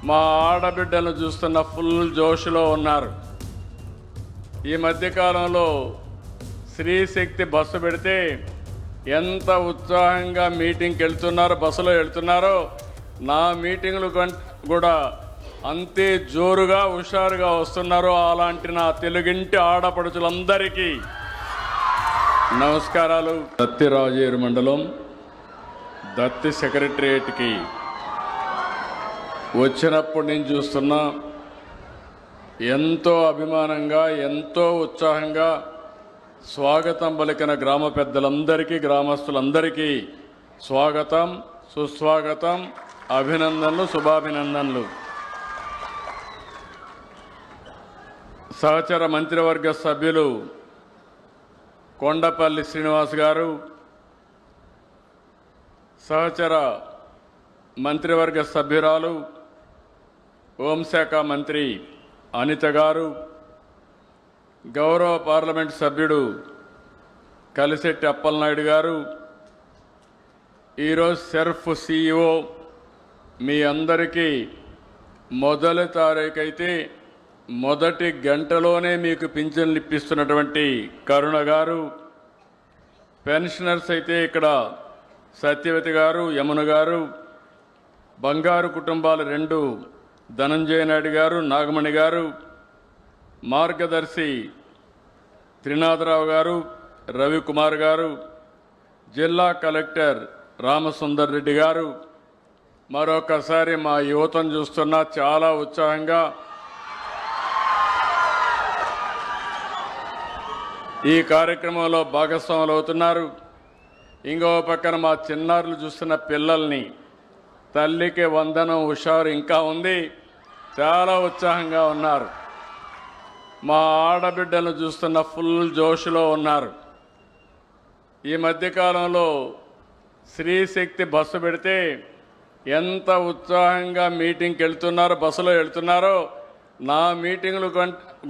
మా ఆడబిడ్డలను చూస్తున్న ఫుల్ జోష్లో ఉన్నారు. ఈ మధ్యకాలంలో స్త్రీ శక్తి బస్సు పెడితే ఎంత ఉత్సాహంగా మీటింగ్కి వెళ్తున్నారో, బస్సులో వెళ్తున్నారో, నా మీటింగులు కూడా అంతే జోరుగా హుషారుగా వస్తున్నారో అలాంటి నా తెలుగింటి ఆడపడుచులందరికీ నమస్కారాలు. దత్తి రాజేరు మండలం దత్తి సెక్రటరియేట్కి వచ్చినప్పుడు నేను చూస్తున్నా ఎంతో అభిమానంగా, ఎంతో ఉత్సాహంగా స్వాగతం పలికిన గ్రామ పెద్దలందరికీ, గ్రామస్తులందరికీ స్వాగతం, సుస్వాగతం, అభినందనలు, శుభాభినందనలు. సహచర మంత్రివర్గ సభ్యులు కొండపల్లి శ్రీనివాస్ గారు, సహచర మంత్రివర్గ సభ్యురాలు హోంశాఖ మంత్రి అనిత గారు, గౌరవ పార్లమెంట్ సభ్యుడు కలిశెట్టి అప్పలనాయుడు గారు, ఈరోజు సెర్ఫ్ CEO మీ అందరికీ మొదటి తారీఖు అయితే మొదటి గంటలోనే మీకు పింఛన్లు ఇప్పిస్తున్నటువంటి కరుణ గారు, పెన్షనర్స్ అయితే ఇక్కడ సత్యవతి గారు, యమున గారు, బంగారు కుటుంబాలు 2 ధనంజయ నాయుడు గారు, నాగమణి గారు, మార్గదర్శి త్రినాథరావు గారు, రవికుమార్ గారు, జిల్లా కలెక్టర్ రామసుందర్ రెడ్డి గారు, మరొకసారి మా యువతను చూస్తున్నా చాలా ఉత్సాహంగా ఈ కార్యక్రమంలో భాగస్వాములు అవుతున్నారు. ఇంకో పక్కన మా చిన్నారులు చూస్తున్న పిల్లల్ని, తల్లికి వందనం హుషారు ఇంకా ఉంది, చాలా ఉత్సాహంగా ఉన్నారు. మా ఆడబిడ్డలను చూస్తున్న ఫుల్ జోష్లో ఉన్నారు. ఈ మధ్యకాలంలో స్త్రీ శక్తి బస్సు పెడితే ఎంత ఉత్సాహంగా మీటింగ్కి వెళ్తున్నారో, బస్సులో వెళ్తున్నారో, నా మీటింగులు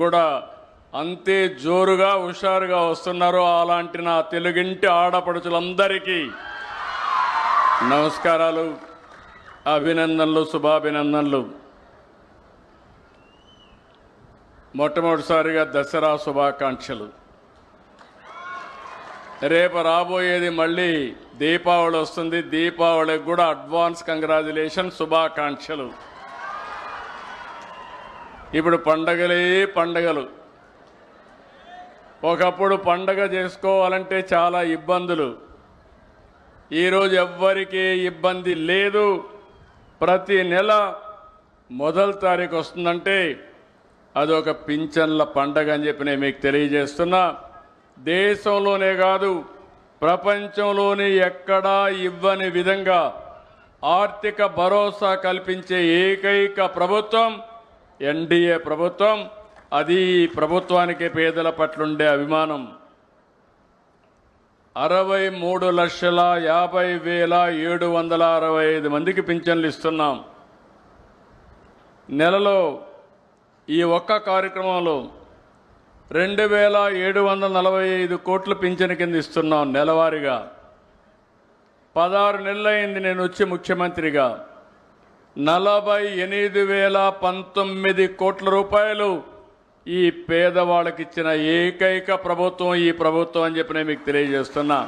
కూడా అంతే జోరుగా హుషారుగా వస్తున్నారో అలాంటి నా తెలుగింటి ఆడపడుచులందరికీ నమస్కారాలు, అభినందనలు, శుభాభినందనలు. మొట్టమొదటిసారిగా దసరా శుభాకాంక్షలు. రేపు రాబోయేది మళ్ళీ దీపావళి వస్తుంది. దీపావళికి కూడా అడ్వాన్స్ కంగ్రాచులేషన్, శుభాకాంక్షలు. ఇప్పుడు పండగలే పండగలు. ఒకప్పుడు పండగ చేసుకోవాలంటే చాలా ఇబ్బందులు. ఈరోజు ఎవ్వరికీ ఇబ్బంది లేదు. ప్రతి నెల మొదటి తారీఖు వస్తుందంటే అదొక పింఛన్ల పండగ అని చెప్పి నేను మీకు తెలియజేస్తున్నా. దేశంలోనే కాదు, ప్రపంచంలోనే ఎక్కడా ఇవ్వని విధంగా ఆర్థిక భరోసా కల్పించే ఏకైక ప్రభుత్వం ఎన్డీఏ ప్రభుత్వం. అది ప్రభుత్వానికి పేదల పట్లుండే అభిమానం. 63,50,765 మందికి పింఛన్లు ఇస్తున్నాం. నెలలో ఈ ఒక్క కార్యక్రమంలో 2,745 కోట్ల పింఛన్ కింద ఇస్తున్నాం నెలవారీగా. 16 నెలలైంది నేను వచ్చి ముఖ్యమంత్రిగా. 48,019 కోట్ల రూపాయలు ఈ పేదవాళ్ళకి ఇచ్చిన ఏకైక ప్రభుత్వం ఈ ప్రభుత్వం అని చెప్పి నేను మీకు తెలియజేస్తున్నా.